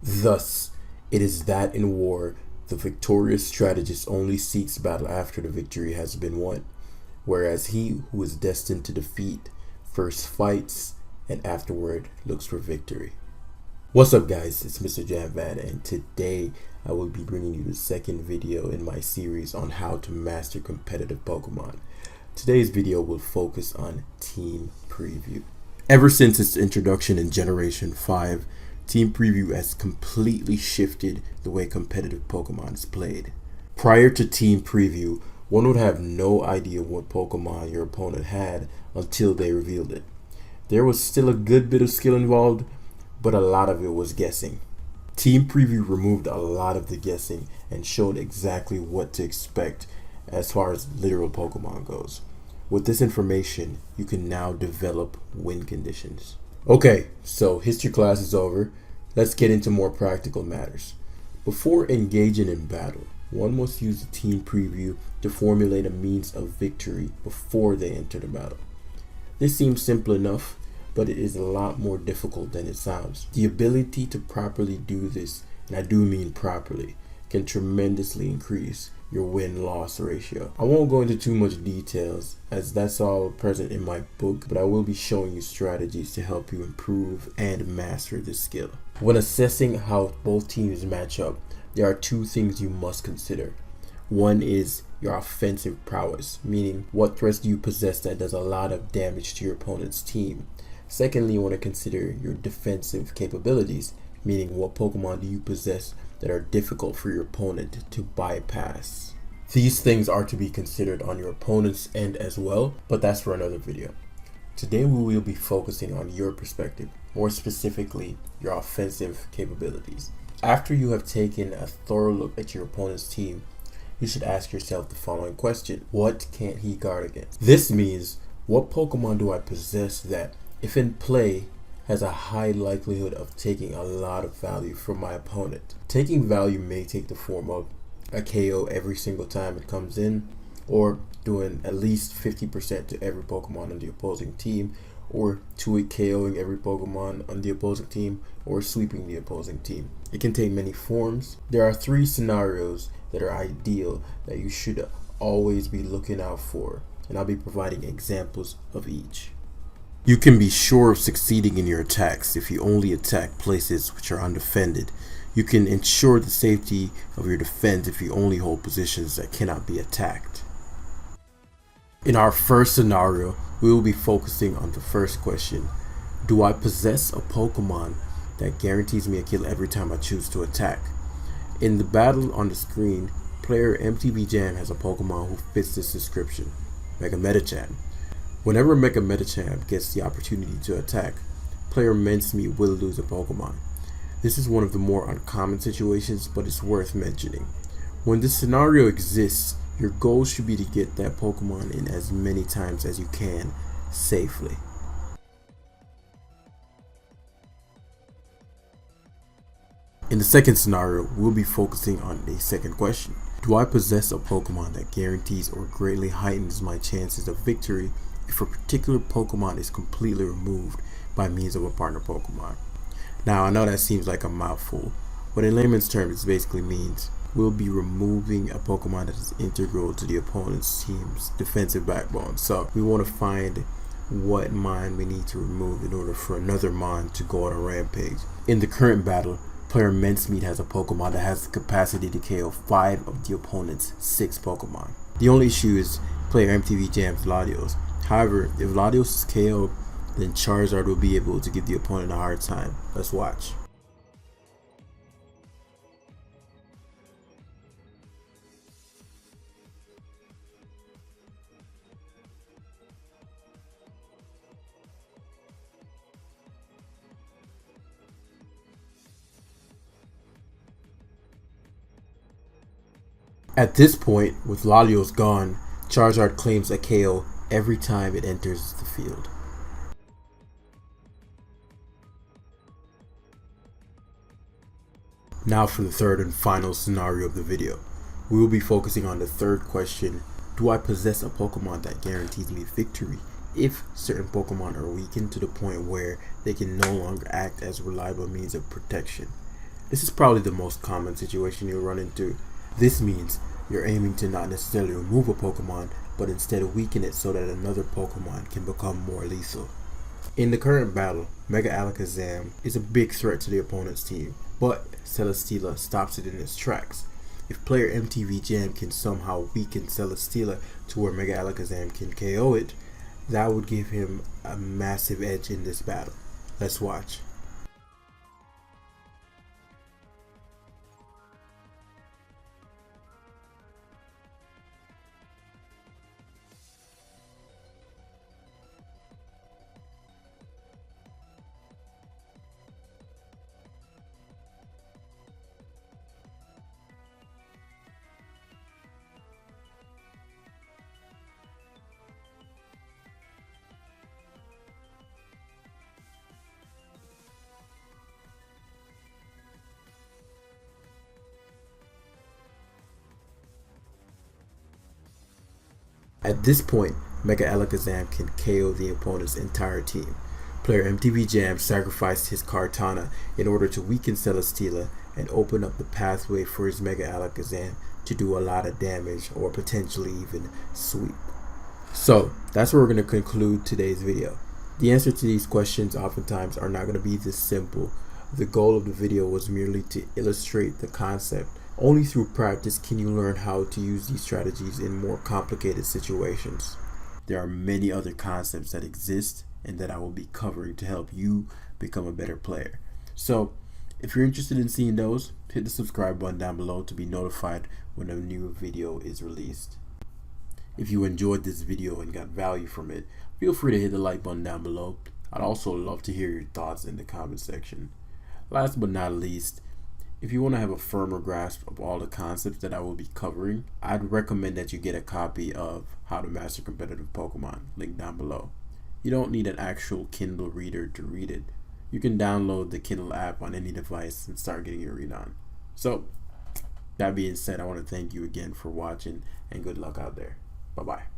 Thus, it is that in war, the victorious strategist only seeks battle after the victory has been won, whereas he who is destined to defeat first fights and afterward looks for victory. What's up guys, it's Mrjamvad, and today I will be bringing you the second video in my series on how to master competitive Pokemon. Today's video will focus on Team Preview. Ever since its introduction in Generation 5, Team Preview has completely shifted the way competitive Pokemon is played. Prior to Team Preview, one would have no idea what Pokemon your opponent had until they revealed it. There was still a good bit of skill involved, but a lot of it was guessing. Team Preview removed a lot of the guessing and showed exactly what to expect as far as literal Pokemon goes. With this information, you can now develop win conditions. Okay, so history class is over. Let's get into more practical matters. Before engaging in battle, one must use the Team Preview to formulate a means of victory before they enter the battle. This seems simple enough, but it is a lot more difficult than it sounds. The ability to properly do this, and I do mean properly, can tremendously increase your win-loss ratio. I won't go into too much details as that's all present in my book, but I will be showing you strategies to help you improve and master this skill. When assessing how both teams match up, there are two things you must consider. One is your offensive prowess, meaning what threats do you possess that does a lot of damage to your opponent's team. Secondly, you want to consider your defensive capabilities, meaning what Pokemon do you possess that are difficult for your opponent to bypass. These things are to be considered on your opponent's end as well, but that's for another video. Today we will be focusing on your perspective, more specifically your offensive capabilities. After you have taken a thorough look at your opponent's team, you should ask yourself the following question: what can't he guard against? This means, what Pokemon do I possess that, if in play, has a high likelihood of taking a lot of value from my opponent? Taking value may take the form of a KO every single time it comes in, or doing at least 50% to every Pokemon on the opposing team, or KOing every Pokemon on the opposing team, or sweeping the opposing team. It can take many forms. There are 3 scenarios that are ideal that you should always be looking out for, and I'll be providing examples of each. You can be sure of succeeding in your attacks if you only attack places which are undefended. You can ensure the safety of your defense if you only hold positions that cannot be attacked. In our first scenario, we will be focusing on the first question: do I possess a Pokemon that guarantees me a kill every time I choose to attack? In the battle on the screen, player Mrjamvad has a Pokemon who fits this description, Mrjamvad. Whenever Mrjamvad gets the opportunity to attack, player Mrjamvad will lose a Pokemon. This is one of the more uncommon situations, but it's worth mentioning. When this scenario exists, your goal should be to get that Pokemon in as many times as you can, safely. In the second scenario, we'll be focusing on a second question: do I possess a Pokemon that guarantees or greatly heightens my chances of victory if a particular Pokemon is completely removed by means of a partner Pokemon? Now, I know that seems like a mouthful, but in layman's terms it basically means we'll be removing a Pokemon that is integral to the opponent's team's defensive backbone. So we want to find what Mon we need to remove in order for another Mon to go on a rampage. In the current battle, player Mrjamvad has a Pokemon that has the capacity to KO 5 of the opponent's 6 Pokemon. The only issue is player Mrjamvad's Latios. However, if Latios is KO'd, then Charizard will be able to give the opponent a hard time. Let's watch. At this point, with Latios gone, Charizard claims a KO every time it enters the field. Now for the third and final scenario of the video. We will be focusing on the third question: do I possess a Pokemon that guarantees me victory if certain Pokemon are weakened to the point where they can no longer act as reliable means of protection? This is probably the most common situation you'll run into. This means you're aiming to not necessarily remove a Pokemon, but instead weaken it so that another Pokemon can become more lethal. In the current battle, Mega Alakazam is a big threat to the opponent's team, but Celesteela stops it in its tracks. If player MTV Jam can somehow weaken Celesteela to where Mega Alakazam can KO it, that would give him a massive edge in this battle. Let's watch. At this point, Mega Alakazam can KO the opponent's entire team. Player MTV Jam sacrificed his Kartana in order to weaken Celesteela and open up the pathway for his Mega Alakazam to do a lot of damage or potentially even sweep. So that's where we're going to conclude today's video. The answer to these questions oftentimes are not going to be this simple. The goal of the video was merely to illustrate the concept. Only through practice can you learn how to use these strategies in more complicated situations. There are many other concepts that exist and that I will be covering to help you become a better player. So if you're interested in seeing those, hit the subscribe button down below to be notified when a new video is released. If you enjoyed this video and got value from it, feel free to hit the like button down below. I'd also love to hear your thoughts in the comment section. Last but not least, if you want to have a firmer grasp of all the concepts that I will be covering, I'd recommend that you get a copy of How to Master Competitive Pokemon, linked down below. You don't need an actual Kindle reader to read it. You can download the Kindle app on any device and start getting your read on. So, that being said, I want to thank you again for watching and good luck out there. Bye-bye.